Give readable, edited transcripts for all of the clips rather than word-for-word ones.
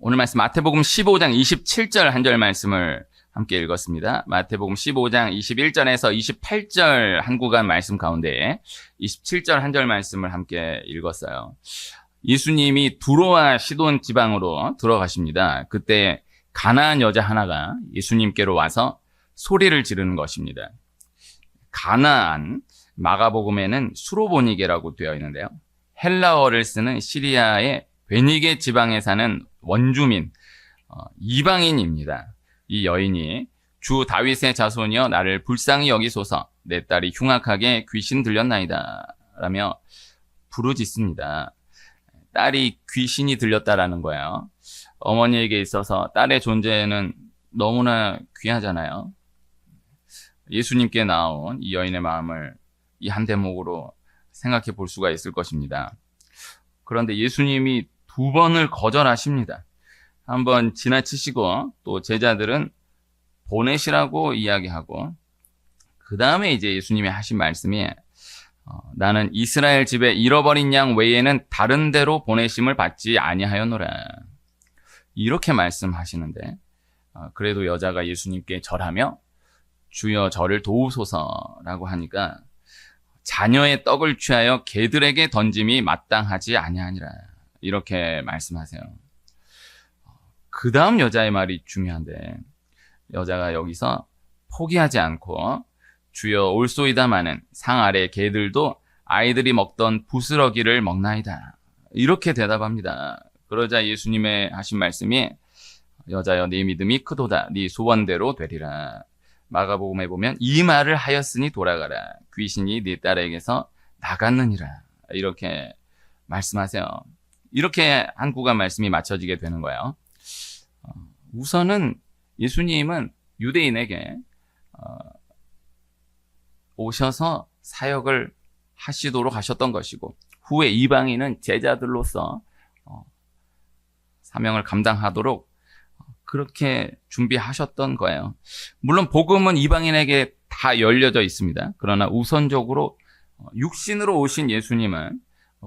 오늘 말씀 마태복음 15장 27절 한 절 말씀을 함께 읽었습니다. 마태복음 15장 21절에서 28절 한 구간 말씀 가운데 27절 한 절 말씀을 함께 읽었어요. 예수님이 두로와 시돈 지방으로 들어가십니다. 그때 가나안 여자 하나가 예수님께로 와서 소리를 지르는 것입니다. 가나안, 마가복음에는 수로보니게라고 되어 있는데요. 헬라어를 쓰는 시리아의 베니게 지방에 사는 원주민, 이방인입니다. 이 여인이 주 다윗의 자손이여 나를 불쌍히 여기소서, 내 딸이 흉악하게 귀신 들렸나이다 라며 부르짖습니다. 딸이 귀신이 들렸다라는 거예요. 어머니에게 있어서 딸의 존재는 너무나 귀하잖아요. 예수님께 나온 이 여인의 마음을 이 한 대목으로 생각해 볼 수가 있을 것입니다. 그런데 예수님이 두 번을 거절하십니다. 한번 지나치시고 또 제자들은 보내시라고 이야기하고, 그 다음에 이제 예수님이 하신 말씀이 나는 이스라엘 집에 잃어버린 양 외에는 다른 데로 보내심을 받지 아니하였노라, 이렇게 말씀하시는데, 그래도 여자가 예수님께 절하며 주여 저를 도우소서라고 하니까 자녀의 떡을 취하여 개들에게 던짐이 마땅하지 아니하니라, 이렇게 말씀하세요. 그 다음 여자의 말이 중요한데, 여자가 여기서 포기하지 않고 주여 올소이다마는 상 아래 개들도 아이들이 먹던 부스러기를 먹나이다, 이렇게 대답합니다. 그러자 예수님의 하신 말씀이 여자여 네 믿음이 크도다, 네 소원대로 되리라. 마가복음에 보면 이 말을 하였으니 돌아가라, 귀신이 네 딸에게서 나갔느니라, 이렇게 말씀하세요. 이렇게 한 구간 말씀이 맞춰지게 되는 거예요. 우선은 예수님은 유대인에게 오셔서 사역을 하시도록 하셨던 것이고, 후에 이방인은 제자들로서 사명을 감당하도록 그렇게 준비하셨던 거예요. 물론 복음은 이방인에게 다 열려져 있습니다. 그러나 우선적으로 육신으로 오신 예수님은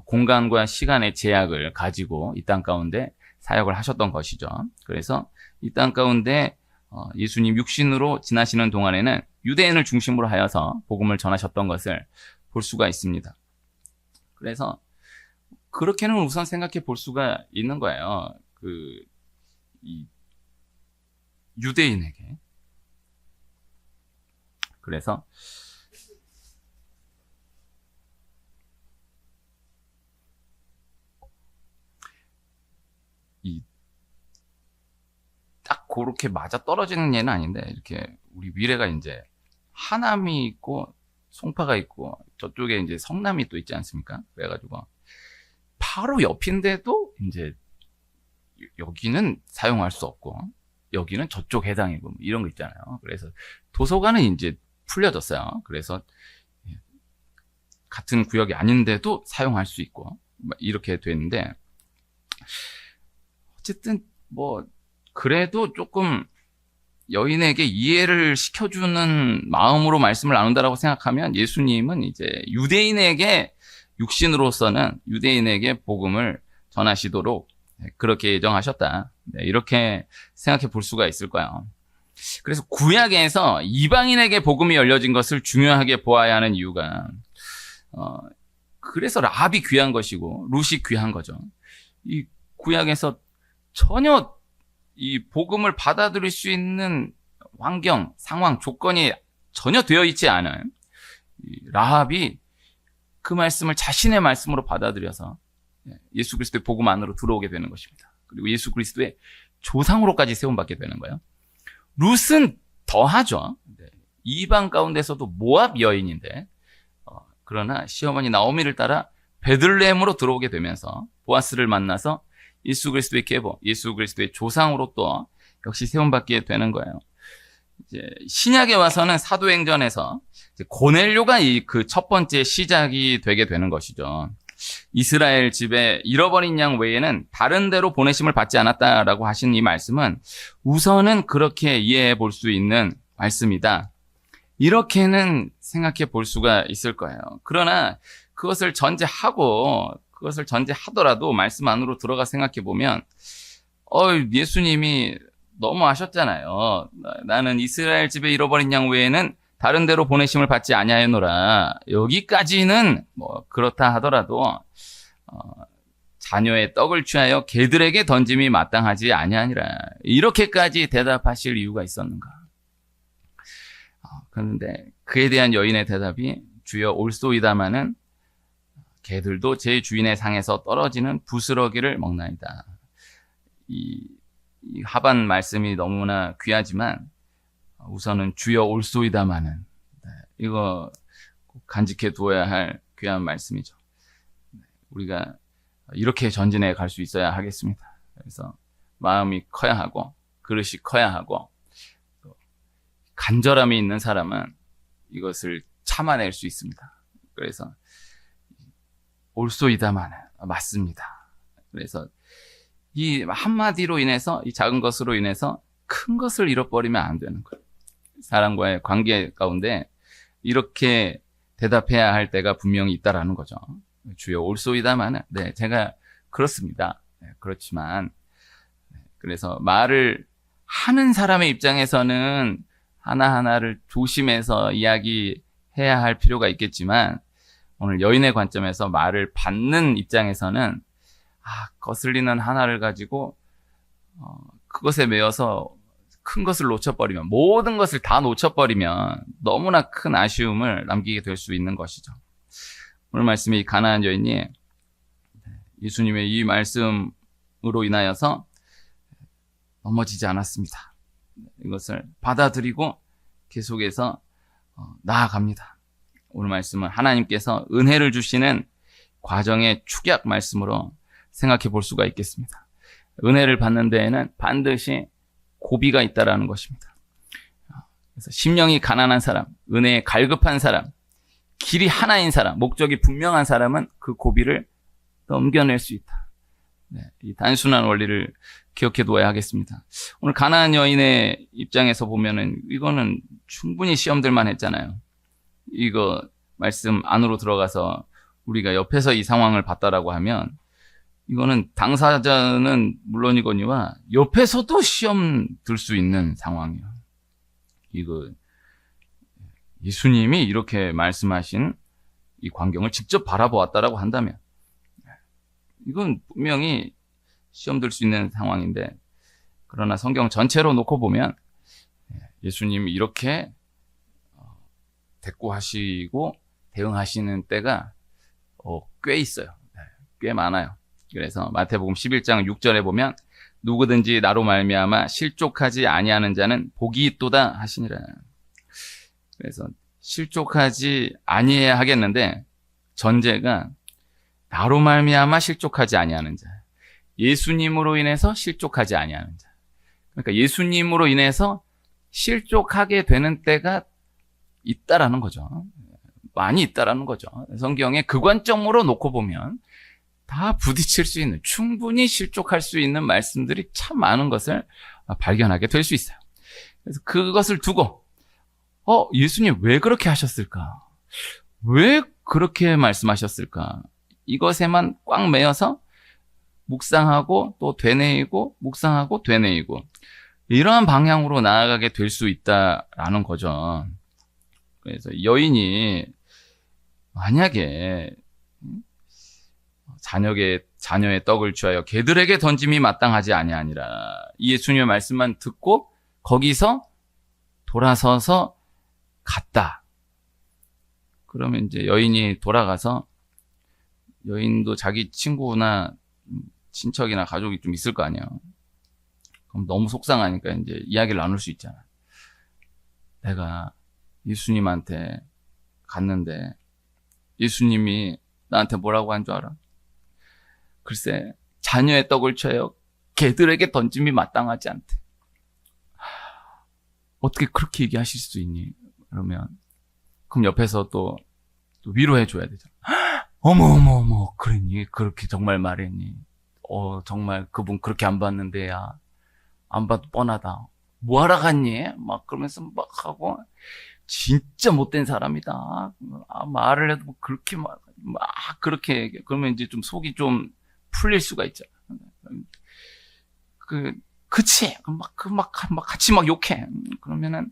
공간과 시간의 제약을 가지고 이 땅 가운데 사역을 하셨던 것이죠. 그래서 이 땅 가운데 예수님 육신으로 지나시는 동안에는 유대인을 중심으로 하여서 복음을 전하셨던 것을 볼 수가 있습니다. 그래서 그렇게는 우선 생각해 볼 수가 있는 거예요. 이 유대인에게. 그래서 딱 그렇게 맞아 떨어지는 예는 아닌데, 이렇게 우리 미래가 이제 하남이 있고 송파가 있고 저쪽에 이제 성남이 또 있지 않습니까? 그래가지고 바로 옆인데도 이제 여기는 사용할 수 없고 여기는 저쪽 해당이고 이런 거 있잖아요. 그래서 도서관은 이제 풀려졌어요. 그래서 같은 구역이 아닌데도 사용할 수 있고 이렇게 됐는데, 어쨌든 뭐 그래도 조금 여인에게 이해를 시켜주는 마음으로 말씀을 나눈다라고 생각하면, 예수님은 이제 유대인에게 육신으로서는 유대인에게 복음을 전하시도록 그렇게 예정하셨다, 이렇게 생각해 볼 수가 있을 거예요. 그래서 구약에서 이방인에게 복음이 열려진 것을 중요하게 보아야 하는 이유가, 그래서 라합이 귀한 것이고 룻이 귀한 거죠. 이 구약에서 전혀 이 복음을 받아들일 수 있는 환경, 상황, 조건이 전혀 되어 있지 않은 라합이 그 말씀을 자신의 말씀으로 받아들여서 예수 그리스도의 복음 안으로 들어오게 되는 것입니다. 그리고 예수 그리스도의 조상으로까지 세움받게 되는 거예요. 룻은 더하죠. 이방 가운데서도 모압 여인인데, 그러나 시어머니 나오미를 따라 베들레헴으로 들어오게 되면서 보아스를 만나서 예수 그리스도의 계보, 예수 그리스도의 조상으로 또 역시 세움받게 되는 거예요. 이제 신약에 와서는 사도행전에서 이제 고넬료가 그 첫 번째 시작이 되게 되는 것이죠. 이스라엘 집에 잃어버린 양 외에는 다른 데로 보내심을 받지 않았다라고 하신 이 말씀은 우선은 그렇게 이해해 볼 수 있는 말씀이다, 이렇게는 생각해 볼 수가 있을 거예요. 그러나 그것을 전제하더라도 말씀 안으로 들어가 생각해 보면 예수님이 너무 하셨잖아요. 나는 이스라엘 집에 잃어버린 양 외에는 다른 데로 보내심을 받지 아니하였노라. 여기까지는 뭐 그렇다 하더라도 자녀의 떡을 취하여 개들에게 던짐이 마땅하지 아니하니라. 이렇게까지 대답하실 이유가 있었는가? 그런데 그에 대한 여인의 대답이 주여 올소이다마는 개들도 제 주인의 상에서 떨어지는 부스러기를 먹나이다. 이 하반 말씀이 너무나 귀하지만 우선은 주여 올소이다마는 이거 꼭 간직해 두어야 할 귀한 말씀이죠. 우리가 이렇게 전진해 갈 수 있어야 하겠습니다. 그래서 마음이 커야 하고 그릇이 커야 하고 간절함이 있는 사람은 이것을 참아낼 수 있습니다. 그래서 올소이다마는 맞습니다. 그래서 이 한마디로 인해서 이 작은 것으로 인해서 큰 것을 잃어버리면 안 되는 거예요. 사람과의 관계 가운데 이렇게 대답해야 할 때가 분명히 있다라는 거죠. 주여 올소이다마는 네, 제가 그렇습니다. 네, 그렇지만 그래서 말을 하는 사람의 입장에서는 하나하나를 조심해서 이야기해야 할 필요가 있겠지만 오늘 여인의 관점에서 말을 받는 입장에서는 거슬리는 하나를 가지고 그것에 매여서 큰 것을 놓쳐버리면 모든 것을 다 놓쳐버리면 너무나 큰 아쉬움을 남기게 될 수 있는 것이죠. 오늘 말씀이 가나안 여인이 예수님의 이 말씀으로 인하여서 넘어지지 않았습니다. 이것을 받아들이고 계속해서 나아갑니다. 오늘 말씀은 하나님께서 은혜를 주시는 과정의 축약 말씀으로 생각해 볼 수가 있겠습니다. 은혜를 받는 데에는 반드시 고비가 있다라는 것입니다. 그래서 심령이 가난한 사람, 은혜에 갈급한 사람, 길이 하나인 사람, 목적이 분명한 사람은 그 고비를 넘겨낼 수 있다. 네, 이 단순한 원리를 기억해 두어야 하겠습니다. 오늘 가나안 여인의 입장에서 보면은 이거는 충분히 시험들만 했잖아요. 이거 말씀 안으로 들어가서 우리가 옆에서 이 상황을 봤다라고 하면 이거는 당사자는 물론이거니와 옆에서도 시험 들 수 있는 상황이에요. 이거 예수님이 이렇게 말씀하신 이 광경을 직접 바라보았다라고 한다면 이건 분명히 시험 들 수 있는 상황인데 그러나 성경 전체로 놓고 보면 예수님이 이렇게 대꾸하시고 대응하시는 때가 꽤 있어요. 꽤 많아요. 그래서 마태복음 11장 6절에 보면 누구든지 나로 말미암아 실족하지 아니하는 자는 복이 있도다 하시니라. 그래서 실족하지 아니해야 하겠는데 전제가 나로 말미암아 실족하지 아니하는 자. 예수님으로 인해서 실족하지 아니하는 자. 그러니까 예수님으로 인해서 실족하게 되는 때가 있다라는 거죠. 많이 있다라는 거죠. 성경에 그 관점으로 놓고 보면 다 부딪힐 수 있는, 충분히 실족할 수 있는 말씀들이 참 많은 것을 발견하게 될 수 있어요. 그래서 그것을 두고 예수님 왜 그렇게 하셨을까? 왜 그렇게 말씀하셨을까? 이것에만 꽉 매여서 묵상하고 또 되뇌이고 묵상하고 되뇌이고 이러한 방향으로 나아가게 될 수 있다라는 거죠. 그래서 여인이 만약에 자녀의 떡을 취하여 개들에게 던짐이 마땅하지 아니하니라. 이 예수님의 말씀만 듣고 거기서 돌아서서 갔다. 그러면 이제 여인이 돌아가서 여인도 자기 친구나 친척이나 가족이 좀 있을 거 아니에요. 그럼 너무 속상하니까 이제 이야기를 나눌 수 있잖아. 내가 예수님한테 갔는데 예수님이 나한테 뭐라고 한 줄 알아? 글쎄, 자녀의 떡을 취하여 개들에게 던짐이 마땅하지 않대. 어떻게 그렇게 얘기하실 수 있니? 그러면 그럼 옆에서 또 위로해 줘야 되잖아. 어머, 그랬니? 그렇게 정말 말했니? 정말 그분 그렇게 안 봤는데, 야. 안 봐도 뻔하다. 뭐 하러 갔니? 막 그러면서 막 하고, 진짜 못된 사람이다. 말을 해도 그렇게 막 그렇게 얘기해. 그러면 이제 좀 속이 좀 풀릴 수가 있잖아. 그치? 막 같이 막 욕해. 그러면은,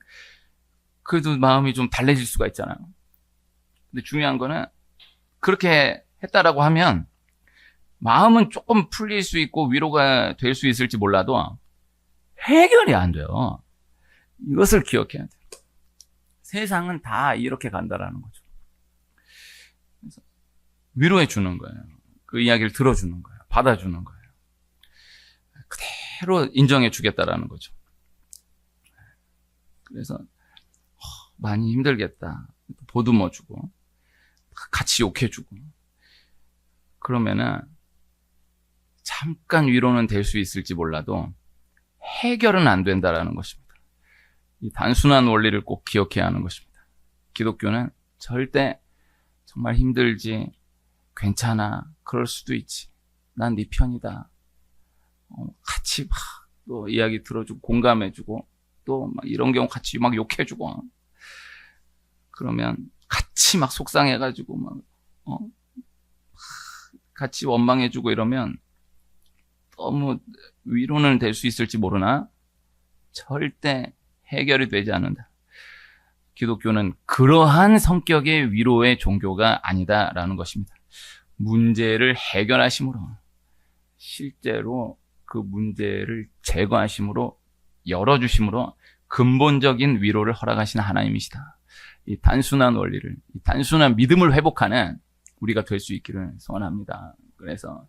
그래도 마음이 좀 달래질 수가 있잖아요. 근데 중요한 거는, 그렇게 했다라고 하면, 마음은 조금 풀릴 수 있고 위로가 될 수 있을지 몰라도, 해결이 안 돼요. 이것을 기억해야 돼요. 세상은 다 이렇게 간다라는 거죠. 그래서 위로해 주는 거예요. 그 이야기를 들어주는 거예요. 받아주는 거예요. 그대로 인정해 주겠다라는 거죠. 그래서 많이 힘들겠다. 보듬어 주고 같이 욕해 주고 그러면은 잠깐 위로는 될 수 있을지 몰라도 해결은 안 된다라는 것입니다. 이 단순한 원리를 꼭 기억해야 하는 것입니다. 기독교는 절대 정말 힘들지, 괜찮아, 그럴 수도 있지, 난 네 편이다, 같이 막 또 이야기 들어주고 공감해주고 또 막 이런 경우 같이 막 욕해주고 그러면 같이 막 속상해가지고 막 같이 원망해주고 이러면 너무 위로는 될 수 있을지 모르나 절대 해결이 되지 않는다. 기독교는 그러한 성격의 위로의 종교가 아니다라는 것입니다. 문제를 해결하심으로 실제로 그 문제를 제거하심으로 열어주심으로 근본적인 위로를 허락하시는 하나님이시다. 이 단순한 원리를, 이 단순한 믿음을 회복하는 우리가 될 수 있기를 소원합니다. 그래서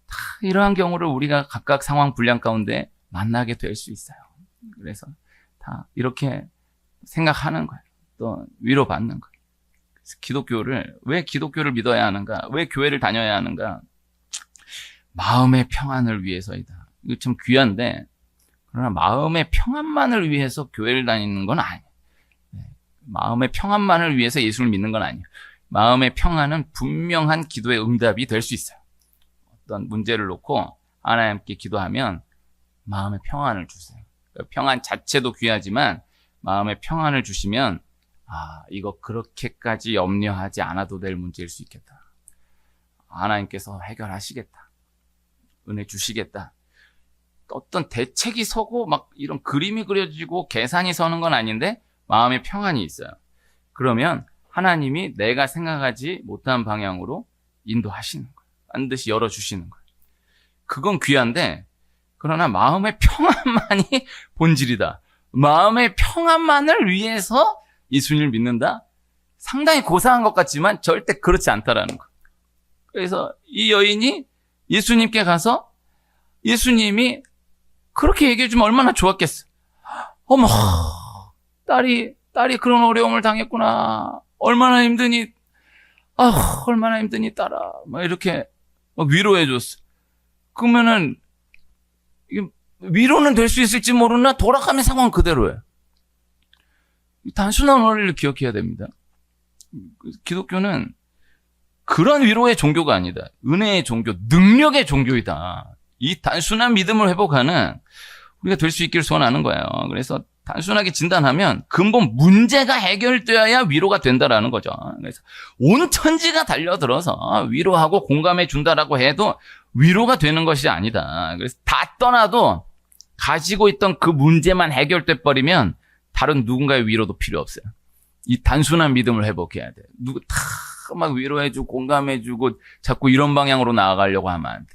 다 이러한 경우를 우리가 각각 상황 분량 가운데 만나게 될 수 있어요. 그래서 다 이렇게 생각하는 거예요. 또 위로받는 거예요. 그래서 왜 기독교를 믿어야 하는가? 왜 교회를 다녀야 하는가? 마음의 평안을 위해서이다. 이거 참 귀한데, 그러나 마음의 평안만을 위해서 교회를 다니는 건 아니에요. 마음의 평안만을 위해서 예수를 믿는 건 아니에요. 마음의 평안은 분명한 기도의 응답이 될 수 있어요. 어떤 문제를 놓고 하나님께 기도하면 마음의 평안을 주세요. 평안 자체도 귀하지만 마음의 평안을 주시면 이거 그렇게까지 염려하지 않아도 될 문제일 수 있겠다. 하나님께서 해결하시겠다. 은혜 주시겠다. 어떤 대책이 서고 막 이런 그림이 그려지고 계산이 서는 건 아닌데 마음의 평안이 있어요. 그러면 하나님이 내가 생각하지 못한 방향으로 인도하시는 거예요. 반드시 열어주시는 거예요. 그건 귀한데 그러나 마음의 평안만이 본질이다. 마음의 평안만을 위해서 예수님을 믿는다? 상당히 고상한 것 같지만 절대 그렇지 않다라는 거. 그래서 이 여인이 예수님께 가서 예수님이 그렇게 얘기해 주면 얼마나 좋았겠어. 어머, 딸이 그런 어려움을 당했구나. 얼마나 힘드니, 얼마나 힘드니 딸아. 막 이렇게 막 위로해 줬어. 그러면은 위로는 될 수 있을지 모르나 돌아가면 상황 그대로예요. 단순한 원리를 기억해야 됩니다. 기독교는 그런 위로의 종교가 아니다. 은혜의 종교, 능력의 종교이다. 이 단순한 믿음을 회복하는 우리가 될 수 있기를 소원하는 거예요. 그래서 단순하게 진단하면 근본 문제가 해결되어야 위로가 된다라는 거죠. 그래서 온 천지가 달려들어서 위로하고 공감해 준다라고 해도 위로가 되는 것이 아니다. 그래서 다 떠나도 가지고 있던 그 문제만 해결돼 버리면 다른 누군가의 위로도 필요 없어요. 이 단순한 믿음을 회복해야 돼. 누구 다 막 위로해주고 공감해주고 자꾸 이런 방향으로 나아가려고 하면 안 돼.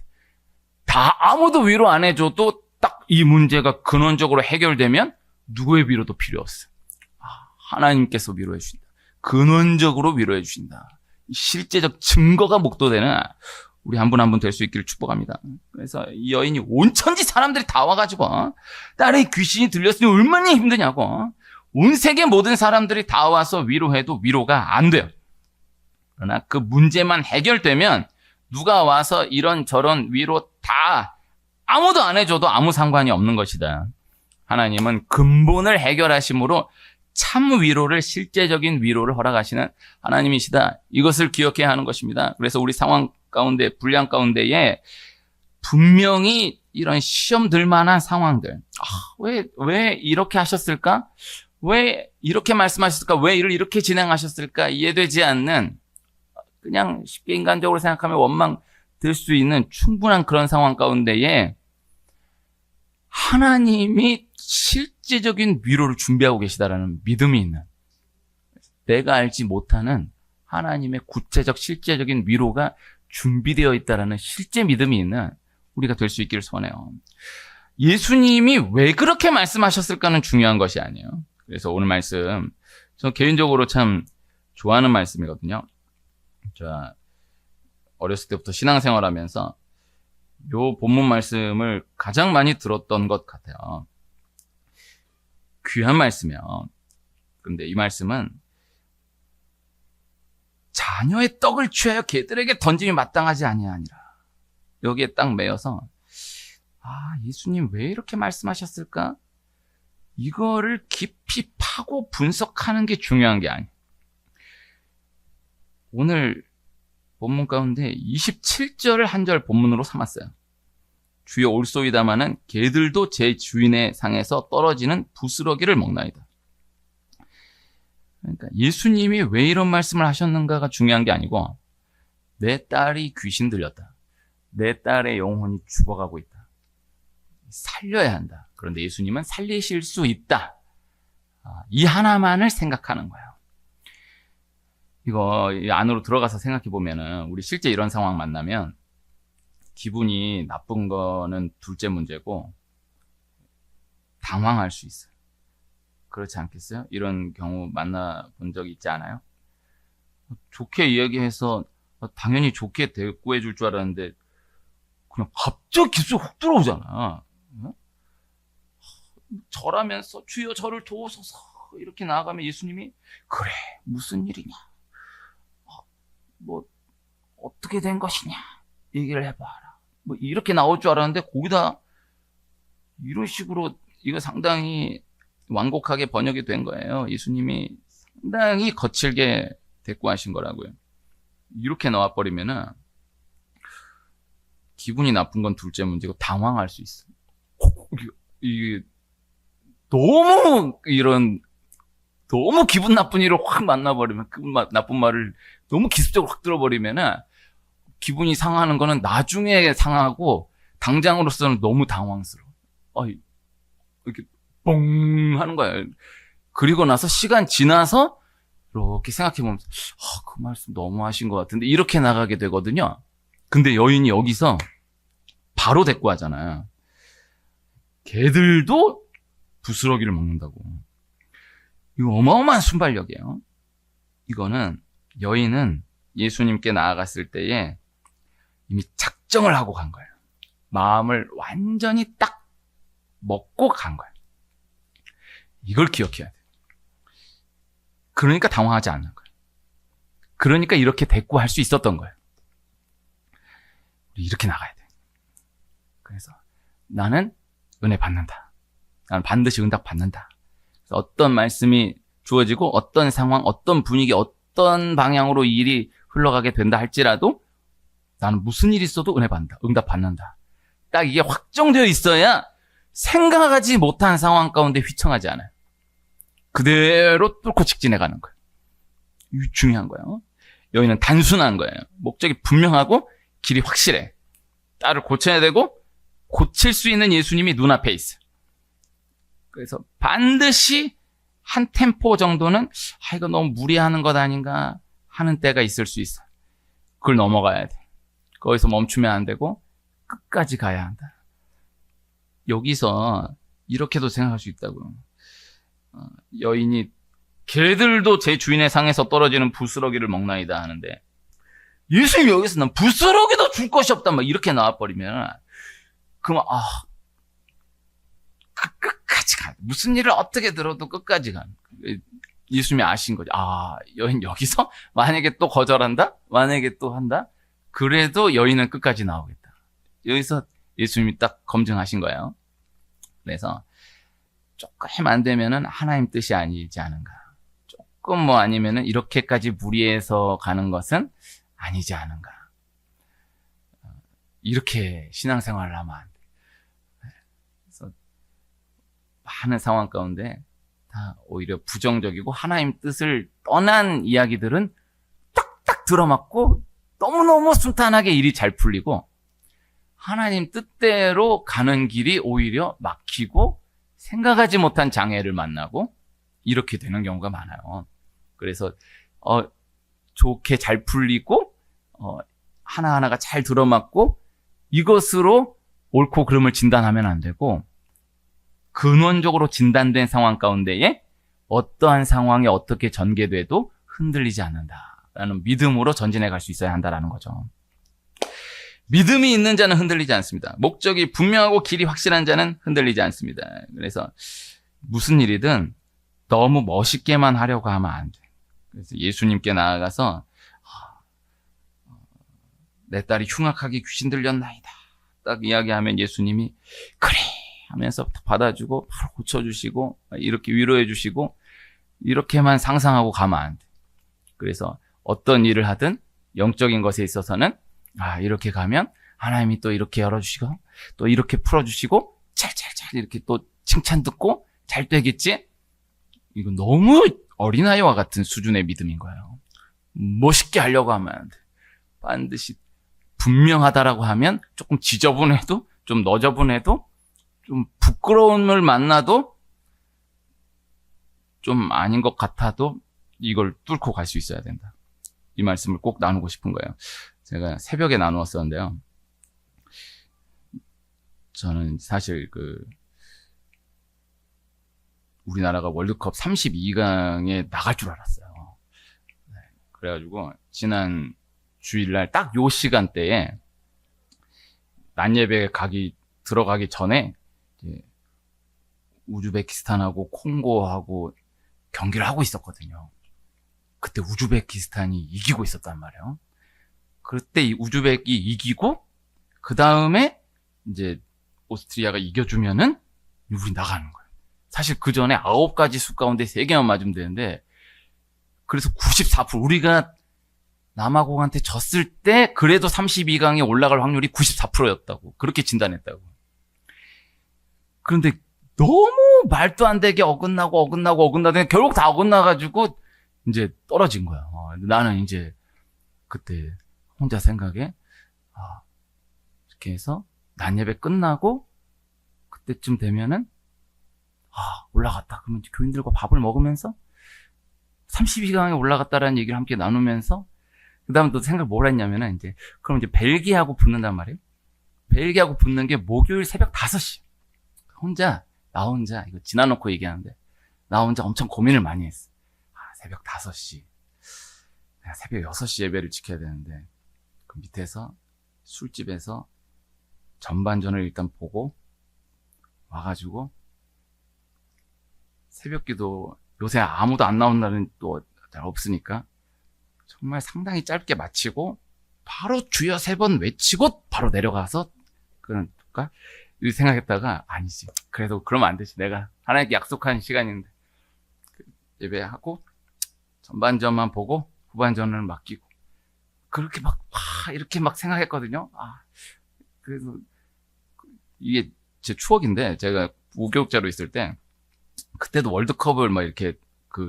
다 아무도 위로 안 해줘도 딱 이 문제가 근원적으로 해결되면 누구의 위로도 필요 없어. 하나님께서 위로해 주신다. 근원적으로 위로해 주신다. 실제적 증거가 목도되는 우리 한 분 한 분 될 수 있기를 축복합니다. 그래서 이 여인이 온 천지 사람들이 다 와가지고 딸의 귀신이 들렸으니 얼마나 힘드냐고 온 세계 모든 사람들이 다 와서 위로해도 위로가 안 돼요. 그러나 그 문제만 해결되면 누가 와서 이런저런 위로 다 아무도 안 해줘도 아무 상관이 없는 것이다. 하나님은 근본을 해결하심으로 참 위로를, 실제적인 위로를 허락하시는 하나님이시다. 이것을 기억해야 하는 것입니다. 그래서 우리 상황 가운데, 분량 가운데에 분명히 이런 시험 들 만한 상황들. 왜 이렇게 하셨을까? 왜 이렇게 말씀하셨을까? 왜 일을 이렇게 진행하셨을까? 이해되지 않는, 그냥 쉽게 인간적으로 생각하면 원망 들 수 있는 충분한 그런 상황 가운데에 하나님이 실제적인 위로를 준비하고 계시다라는 믿음이 있는, 내가 알지 못하는 하나님의 구체적 실제적인 위로가 준비되어 있다라는 실제 믿음이 있는 우리가 될 수 있기를 소원해요. 예수님이 왜 그렇게 말씀하셨을까는 중요한 것이 아니에요. 그래서 오늘 말씀, 저 개인적으로 참 좋아하는 말씀이거든요. 저 어렸을 때부터 신앙생활하면서 요 본문 말씀을 가장 많이 들었던 것 같아요. 귀한 말씀이에요. 근데 이 말씀은 자녀의 떡을 취하여 개들에게 던짐이 마땅하지 아니하니라. 여기에 딱 매여서 예수님 왜 이렇게 말씀하셨을까? 이거를 깊이 파고 분석하는 게 중요한 게 아니에요. 오늘 본문 가운데 27절을 한 절 본문으로 삼았어요. 주여 올소이다마는 개들도 제 주인의 상에서 떨어지는 부스러기를 먹나이다. 그러니까 예수님이 왜 이런 말씀을 하셨는가가 중요한 게 아니고, 내 딸이 귀신 들렸다, 내 딸의 영혼이 죽어가고 있다, 살려야 한다. 그런데 예수님은 살리실 수 있다. 이 하나만을 생각하는 거예요. 이거 안으로 들어가서 생각해 보면은, 우리 실제 이런 상황 만나면 기분이 나쁜 거는 둘째 문제고 당황할 수 있어요. 그렇지 않겠어요? 이런 경우 만나본 적 있지 않아요? 좋게 이야기해서 당연히 좋게 대꾸해 줄 줄 알았는데 그냥 갑자기 기술이 훅 들어오잖아. 절하면서 주여 저를 도우소서 이렇게 나아가면 예수님이 그래 무슨 일이냐, 뭐 어떻게 된 것이냐 얘기를 해봐라, 뭐 이렇게 나올 줄 알았는데 거기다 이런 식으로, 이거 상당히 완곡하게 번역이 된 거예요. 예수님이 상당히 거칠게 대꾸하신 거라고요. 이렇게 나와버리면은 기분이 나쁜 건 둘째 문제고 당황할 수 있어. 이게 너무 기분 나쁜 일을 확 만나버리면, 그 나쁜 말을 너무 기습적으로 확 들어버리면은 기분이 상하는 거는 나중에 상하고 당장으로서는 너무 당황스러워. 이렇게 뻥 하는 거야. 그리고 나서 시간 지나서 이렇게 생각해보면 그 말씀 너무 하신 것 같은데 이렇게 나가게 되거든요. 근데 여인이 여기서 바로 대꾸하잖아요. 개들도 부스러기를 먹는다고. 이거 어마어마한 순발력이에요. 이거는 여인은 예수님께 나아갔을 때에 이미 작정을 하고 간 거예요. 마음을 완전히 딱 먹고 간 거예요. 이걸 기억해야 돼요. 그러니까 당황하지 않는 거예요. 그러니까 이렇게 대꾸할 수 있었던 거예요. 우리 이렇게 나가야 돼요. 그래서 나는 은혜 받는다. 나는 반드시 응답 받는다. 그래서 어떤 말씀이 주어지고 어떤 상황, 어떤 분위기, 어떤 방향으로 이 일이 흘러가게 된다 할지라도 나는 무슨 일이 있어도 은혜 받는다. 응답 받는다. 딱 이게 확정되어 있어야 생각하지 못한 상황 가운데 휘청하지 않아요. 그대로 뚫고 직진해 가는 거예요. 이게 중요한 거예요. 여기는 단순한 거예요. 목적이 분명하고 길이 확실해. 딸을 고쳐야 되고 고칠 수 있는 예수님이 눈앞에 있어요. 그래서 반드시 한 템포 정도는 이거 너무 무리하는 것 아닌가 하는 때가 있을 수 있어요. 그걸 넘어가야 돼. 거기서 멈추면 안 되고 끝까지 가야 한다. 여기서 이렇게도 생각할 수 있다고요. 여인이 개들도 제 주인의 상에서 떨어지는 부스러기를 먹나이다 하는데 예수님이 여기서 난 부스러기도 줄 것이 없다 막 이렇게 나와버리면 그럼 끝까지 가. 무슨 일을 어떻게 들어도 끝까지 가. 예수님이 아신 거죠. 여인 여기서 만약에 또 거절한다? 만약에 또 한다? 그래도 여인은 끝까지 나오겠다. 여기서 예수님이 딱 검증하신 거예요. 그래서 조금 안 되면은 하나님 뜻이 아니지 않은가. 조금 아니면은 이렇게까지 무리해서 가는 것은 아니지 않은가. 이렇게 신앙생활을 하면 안 돼. 그래서 많은 상황 가운데 다 오히려 부정적이고 하나님 뜻을 떠난 이야기들은 딱딱 들어맞고 너무너무 순탄하게 일이 잘 풀리고 하나님 뜻대로 가는 길이 오히려 막히고 생각하지 못한 장애를 만나고 이렇게 되는 경우가 많아요. 그래서 좋게 잘 풀리고 하나하나가 잘 들어맞고 이것으로 옳고 그름을 진단하면 안 되고 근원적으로 진단된 상황 가운데에 어떠한 상황이 어떻게 전개돼도 흔들리지 않는다라는 믿음으로 전진해 갈 수 있어야 한다라는 거죠. 믿음이 있는 자는 흔들리지 않습니다. 목적이 분명하고 길이 확실한 자는 흔들리지 않습니다. 그래서 무슨 일이든 너무 멋있게만 하려고 하면 안 돼. 그래서 예수님께 나아가서 내 딸이 흉악하게 귀신 들렸나이다. 딱 이야기하면 예수님이 그래 하면서 받아주고 바로 고쳐주시고 이렇게 위로해 주시고 이렇게만 상상하고 가면 안 돼. 그래서 어떤 일을 하든 영적인 것에 있어서는 이렇게 가면 하나님이 또 이렇게 열어주시고 또 이렇게 풀어주시고 잘 이렇게 또 칭찬 듣고 잘 되겠지? 이건 너무 어린아이와 같은 수준의 믿음인 거예요. 멋있게 하려고 하면 안 돼. 반드시 분명하다라고 하면 조금 지저분해도 좀 너저분해도 좀 부끄러움을 만나도 좀 아닌 것 같아도 이걸 뚫고 갈 수 있어야 된다. 이 말씀을 꼭 나누고 싶은 거예요. 제가 새벽에 나누었었는데요. 저는 사실 우리나라가 월드컵 32강에 나갈 줄 알았어요. 그래가지고 지난 주일날 딱 요 시간대에 낮 예배 들어가기 전에 이제 우즈베키스탄하고 콩고하고 경기를 하고 있었거든요. 그때 우즈베키스탄이 이기고 있었단 말이에요. 그때 이 우즈벡이 이기고 그 다음에 이제 오스트리아가 이겨주면은 우리 나가는 거예요. 사실 그 전에 9가지 수 가운데 3개만 맞으면 되는데 그래서 94% 우리가 남아공한테 졌을 때 그래도 32강에 올라갈 확률이 94%였다고 그렇게 진단했다고. 그런데 너무 말도 안 되게 어긋나고 결국 다 어긋나가지고 이제 떨어진 거야. 나는 이제 그때 혼자 생각에 이렇게 해서 낮 예배 끝나고 그때쯤 되면은 올라갔다. 그러면 교인들과 밥을 먹으면서 32강에 올라갔다라는 얘기를 함께 나누면서 그 다음 또 생각 뭘 했냐면은 그럼 이제 벨기에하고 붙는단 말이에요. 벨기에하고 붙는 게 목요일 새벽 5시. 나 혼자 이거 지나놓고 얘기하는데 나 혼자 엄청 고민을 많이 했어. 새벽 5시. 내가 새벽 6시 예배를 지켜야 되는데 그 밑에서 술집에서 전반전을 일단 보고 와가지고 새벽기도 요새 아무도 안 나온 날은 또 잘 없으니까 정말 상당히 짧게 마치고 바로 주여 3번 외치고 바로 내려가서 그럴까? 이렇게 생각했다가 아니지. 그래도 그러면 안 되지. 내가 하나님께 약속한 시간인데 예배하고 전반전만 보고 후반전을 맡기고 그렇게 이렇게 생각했거든요. 그래서 이게 제 추억인데 제가 우교육자로 있을 때 그때도 월드컵을 이렇게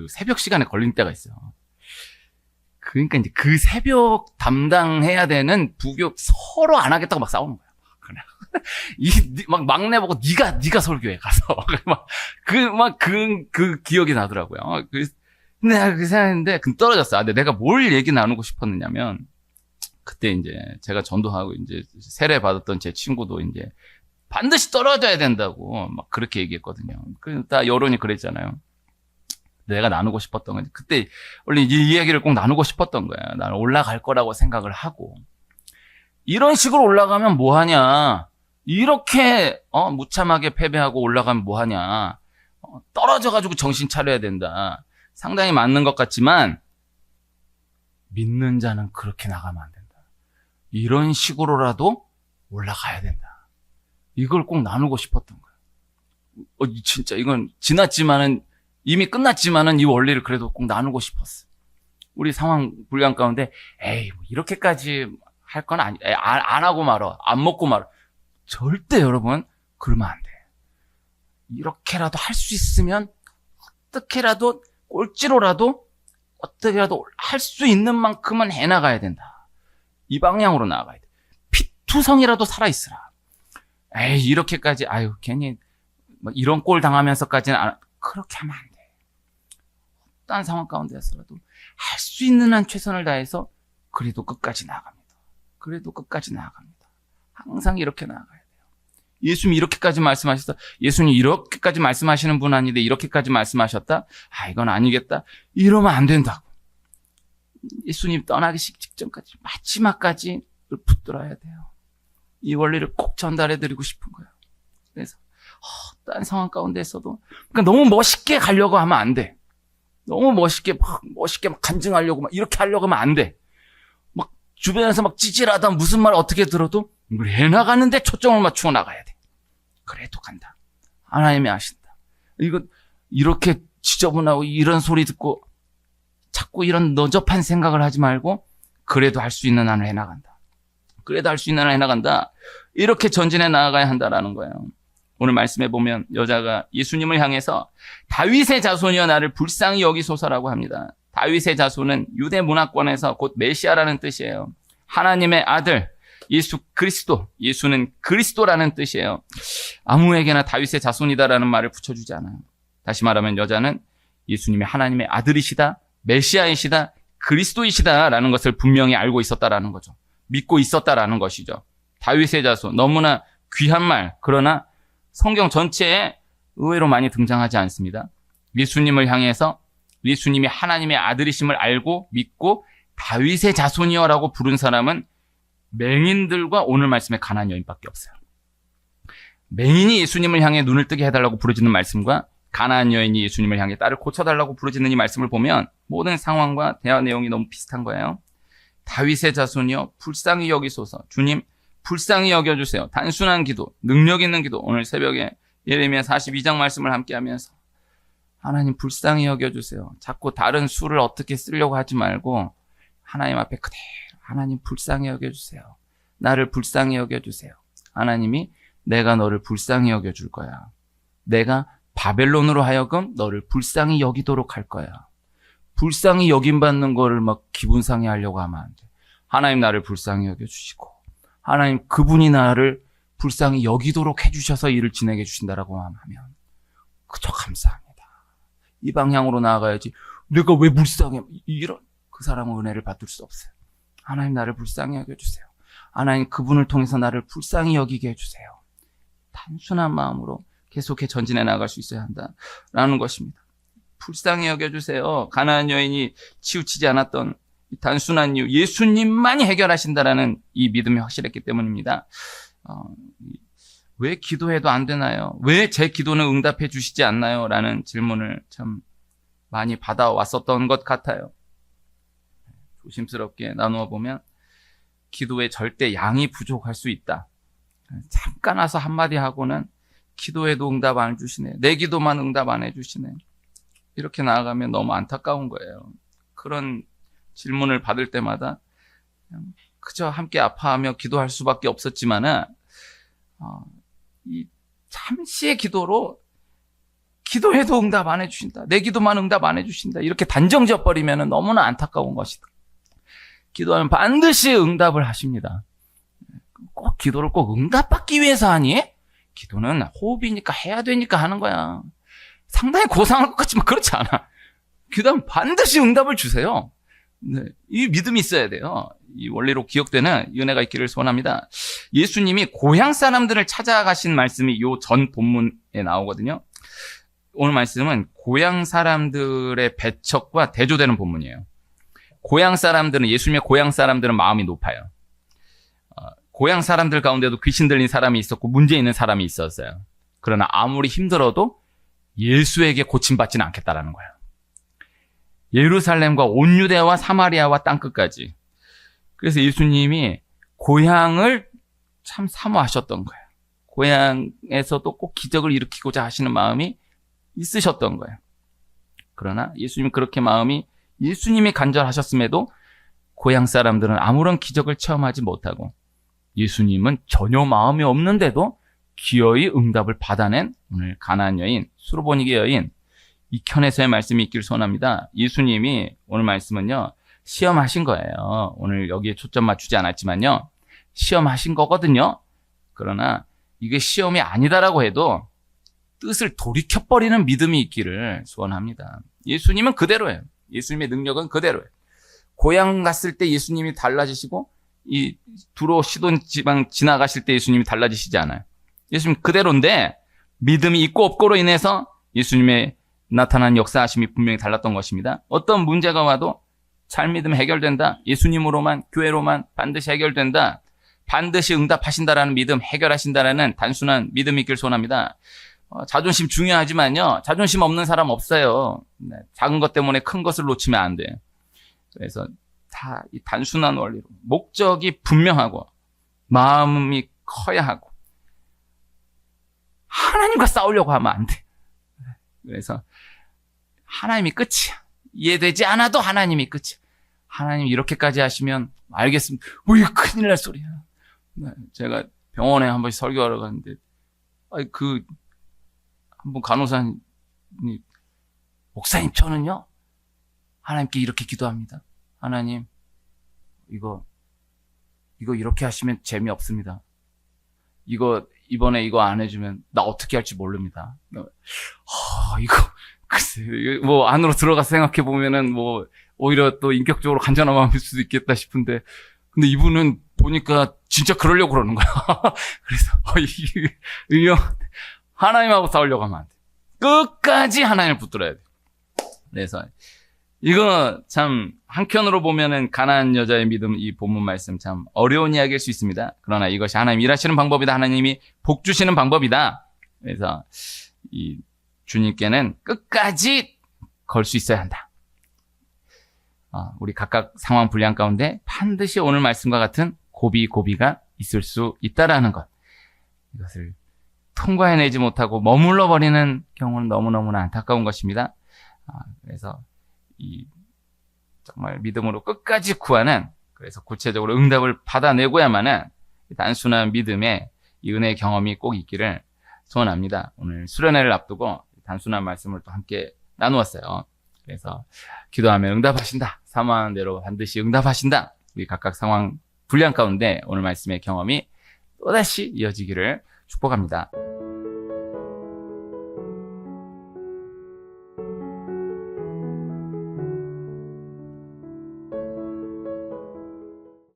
새벽 시간에 걸린 때가 있어요. 그러니까 이제 그 새벽 담당해야 되는 부교육 서로 안 하겠다고 싸우는 거야. 막내 보고 네가 설교해 가서 그 기억이 나더라고요. 근데 내가 그 생각했는데 떨어졌어. 근데 내가 뭘 얘기 나누고 싶었느냐면 그때 이제 제가 전도하고 이제 세례 받았던 제 친구도 이제 반드시 떨어져야 된다고 그렇게 얘기했거든요. 다 여론이 그랬잖아요. 내가 나누고 싶었던 건 그때 원래 이 이야기를 꼭 나누고 싶었던 거야. 나는 올라갈 거라고 생각을 하고 이런 식으로 올라가면 뭐하냐? 이렇게 무참하게 패배하고 올라가면 뭐하냐? 떨어져가지고 정신 차려야 된다. 상당히 맞는 것 같지만 믿는 자는 그렇게 나가면 안 된다. 이런 식으로라도 올라가야 된다. 이걸 꼭 나누고 싶었던 거야. 진짜 이건 지났지만은 이미 끝났지만은 이 원리를 그래도 꼭 나누고 싶었어. 우리 상황 불량 가운데 이렇게까지 할 건 안 하고 말어. 안 먹고 말어. 절대 여러분 그러면 안 돼. 이렇게라도 할 수 있으면 어떻게라도 꼴찌로라도 어떻게라도 할 수 있는 만큼은 해나가야 된다. 이 방향으로 나아가야 돼. 피투성이라도 살아있으라. 에이, 이렇게까지, 아유, 괜히, 뭐 이런 꼴 당하면서까지는 그렇게 하면 안 돼. 어떤 상황 가운데서라도 할 수 있는 한 최선을 다해서 그래도 끝까지 나아갑니다. 그래도 끝까지 나아갑니다. 항상 이렇게 나아가야 돼요. 예수님 이렇게까지 말씀하셨다. 예수님 이렇게까지 말씀하시는 분 아닌데 이렇게까지 말씀하셨다. 아, 이건 아니겠다. 이러면 안 된다고. 예수님 떠나기 직전까지 마지막까지 붙들어야 돼요. 이 원리를 꼭 전달해 드리고 싶은 거예요. 그래서 어떤 상황 가운데서도 그러니까 너무 멋있게 가려고 하면 안 돼. 너무 멋있게 막 간증하려고 막 이렇게 하려고 하면 안 돼. 막 주변에서 막 찌질하다 무슨 말 어떻게 들어도 해 나가는데 초점을 맞추고 나가야 돼. 그래도 간다. 하나님이 아신다. 이거 이렇게 지저분하고 이런 소리 듣고 자꾸 이런 너접한 생각을 하지 말고 그래도 할 수 있는 한을 해나간다. 그래도 할 수 있는 한을 해나간다. 이렇게 전진해 나아가야 한다라는 거예요. 오늘 말씀해 보면 여자가 예수님을 향해서 다윗의 자손이여 나를 불쌍히 여기소서라고 합니다. 다윗의 자손은 유대 문화권에서 곧 메시아라는 뜻이에요. 하나님의 아들 예수 그리스도, 예수는 그리스도라는 뜻이에요. 아무에게나 다윗의 자손이다라는 말을 붙여주지 않아요. 다시 말하면 여자는 예수님이 하나님의 아들이시다, 메시아이시다, 그리스도이시다라는 것을 분명히 알고 있었다라는 거죠. 믿고 있었다라는 것이죠. 다윗의 자손, 너무나 귀한 말, 그러나 성경 전체에 의외로 많이 등장하지 않습니다. 예수님을 향해서 예수님이 하나님의 아들이심을 알고 믿고 다윗의 자손이여라고 부른 사람은 맹인들과 오늘 말씀의 가난한 여인밖에 없어요. 맹인이 예수님을 향해 눈을 뜨게 해달라고 부르짖는 말씀과 가난한 여인이 예수님을 향해 딸을 고쳐달라고 부르짖는 이 말씀을 보면 모든 상황과 대화 내용이 너무 비슷한 거예요. 다윗의 자손이여 불쌍히 여기소서. 주님 불쌍히 여겨주세요. 단순한 기도, 능력 있는 기도. 오늘 새벽에 예레미야 42장 말씀을 함께 하면서 하나님 불쌍히 여겨주세요. 자꾸 다른 수를 어떻게 쓰려고 하지 말고 하나님 앞에 그대로 하나님 불쌍히 여겨주세요. 나를 불쌍히 여겨주세요. 하나님이 내가 너를 불쌍히 여겨줄 거야. 내가 바벨론으로 하여금 너를 불쌍히 여기도록 할 거야. 불쌍히 여김받는 거를 막 기분 상해 하려고 하면 안 돼. 하나님 나를 불쌍히 여겨주시고 하나님 그분이 나를 불쌍히 여기도록 해주셔서 일을 진행해 주신다라고 하면 그저 감사합니다. 이 방향으로 나아가야지 내가 왜 불쌍해 이런 그 사람은 은혜를 받을 수 없어요. 하나님 나를 불쌍히 여겨주세요. 하나님 그분을 통해서 나를 불쌍히 여기게 해주세요. 단순한 마음으로 계속해 전진해 나갈 수 있어야 한다라는 것입니다. 불쌍히 여겨주세요. 가난한 여인이 치우치지 않았던 이 단순한 이유, 예수님만이 해결하신다라는 이 믿음이 확실했기 때문입니다. 왜 기도해도 안 되나요? 왜 제 기도는 응답해 주시지 않나요? 라는 질문을 참 많이 받아왔었던 것 같아요. 조심스럽게 나누어 보면 기도에 절대 양이 부족할 수 있다. 잠깐 와서 한마디 하고는 기도에도 응답 안 해주시네. 내 기도만 응답 안 해주시네. 이렇게 나아가면 너무 안타까운 거예요. 그런 질문을 받을 때마다 그저 함께 아파하며 기도할 수밖에 없었지만은 이 잠시의 기도로 기도해도 응답 안 해주신다. 내 기도만 응답 안 해주신다. 이렇게 단정지어 버리면 너무나 안타까운 것이다. 기도하면 반드시 응답을 하십니다. 꼭 기도를 꼭 응답받기 위해서 하니? 기도는 호흡이니까 해야 되니까 하는 거야. 상당히 고상할 것 같지만 그렇지 않아. 기도하면 반드시 응답을 주세요. 네, 이 믿음이 있어야 돼요. 이 원리로 기억되는 은혜가 있기를 소원합니다. 예수님이 고향 사람들을 찾아가신 말씀이 요 전 본문에 나오거든요. 오늘 말씀은 고향 사람들의 배척과 대조되는 본문이에요. 고향 사람들은, 예수님의 고향 사람들은 마음이 높아요. 고향 사람들 가운데도 귀신 들린 사람이 있었고 문제 있는 사람이 있었어요. 그러나 아무리 힘들어도 예수에게 고침받지는 않겠다라는 거예요. 예루살렘과 온 유대와 사마리아와 땅끝까지. 그래서 예수님이 고향을 참 사모하셨던 거예요. 고향에서도 꼭 기적을 일으키고자 하시는 마음이 있으셨던 거예요. 그러나 예수님 그렇게 마음이 예수님이 간절하셨음에도 고향 사람들은 아무런 기적을 체험하지 못하고 예수님은 전혀 마음이 없는데도 기어이 응답을 받아낸 오늘 가나안 여인, 수르보니게 여인, 이편에서의 말씀이 있기를 소원합니다. 예수님이 오늘 말씀은요, 시험하신 거예요. 오늘 여기에 초점 맞추지 않았지만요, 시험하신 거거든요. 그러나 이게 시험이 아니다라고 해도 뜻을 돌이켜버리는 믿음이 있기를 소원합니다. 예수님은 그대로예요. 예수님의 능력은 그대로예요. 고향 갔을 때 예수님이 달라지시고 이 두로 시돈 지방 지나가실 때 예수님이 달라지시지 않아요. 예수님 그대로인데 믿음이 있고 없고로 인해서 예수님의 나타난 역사하심이 분명히 달랐던 것입니다. 어떤 문제가 와도 잘 믿으면 해결된다. 예수님으로만, 교회로만 반드시 해결된다. 반드시 응답하신다라는 믿음, 해결하신다라는 단순한 믿음이 있길 소원합니다. 자존심 중요하지만요. 자존심 없는 사람 없어요. 네, 작은 것 때문에 큰 것을 놓치면 안 돼요. 그래서 다 이 단순한 원리로 목적이 분명하고 마음이 커야 하고 하나님과 싸우려고 하면 안 돼. 그래서 하나님이 끝이야. 이해되지 않아도 하나님이 끝이야. 하나님 이렇게까지 하시면 알겠습니다. 왜 큰일 날 소리야. 제가 병원에 한 번씩 설교하러 갔는데 한번 간호사님, 목사님 저는요 하나님께 이렇게 기도합니다. 하나님 이거 이렇게 하시면 재미없습니다. 이번에 이거 안 해주면 나 어떻게 할지 모릅니다. 글쎄 뭐 안으로 들어가서 생각해 보면은 뭐 오히려 또 인격적으로 간절한 마음일 수도 있겠다 싶은데 근데 이분은 보니까 진짜 그러려고 그러는 거야. 그래서 하나님하고 싸우려고 하면 안 돼. 끝까지 하나님을 붙들어야 돼. 그래서 이거 참 한편으로 보면은 가나안 여자의 믿음 이 본문 말씀 참 어려운 이야기일 수 있습니다. 그러나 이것이 하나님 일하시는 방법이다. 하나님이 복 주시는 방법이다. 그래서 이 주님께는 끝까지 걸 수 있어야 한다. 우리 각각 상황 분량 가운데 반드시 오늘 말씀과 같은 고비가 있을 수 있다라는 것. 이것을 통과해내지 못하고 머물러 버리는 경우는 너무너무나 안타까운 것입니다. 그래서 정말 믿음으로 끝까지 구하는 그래서 구체적으로 응답을 받아내고야만은 단순한 믿음의 이 은혜의 경험이 꼭 있기를 소원합니다. 오늘 수련회를 앞두고 단순한 말씀을 또 함께 나누었어요. 그래서 기도하면 응답하신다. 사모하는 대로 반드시 응답하신다. 우리 각각 상황 분량 가운데 오늘 말씀의 경험이 또다시 이어지기를 축복합니다.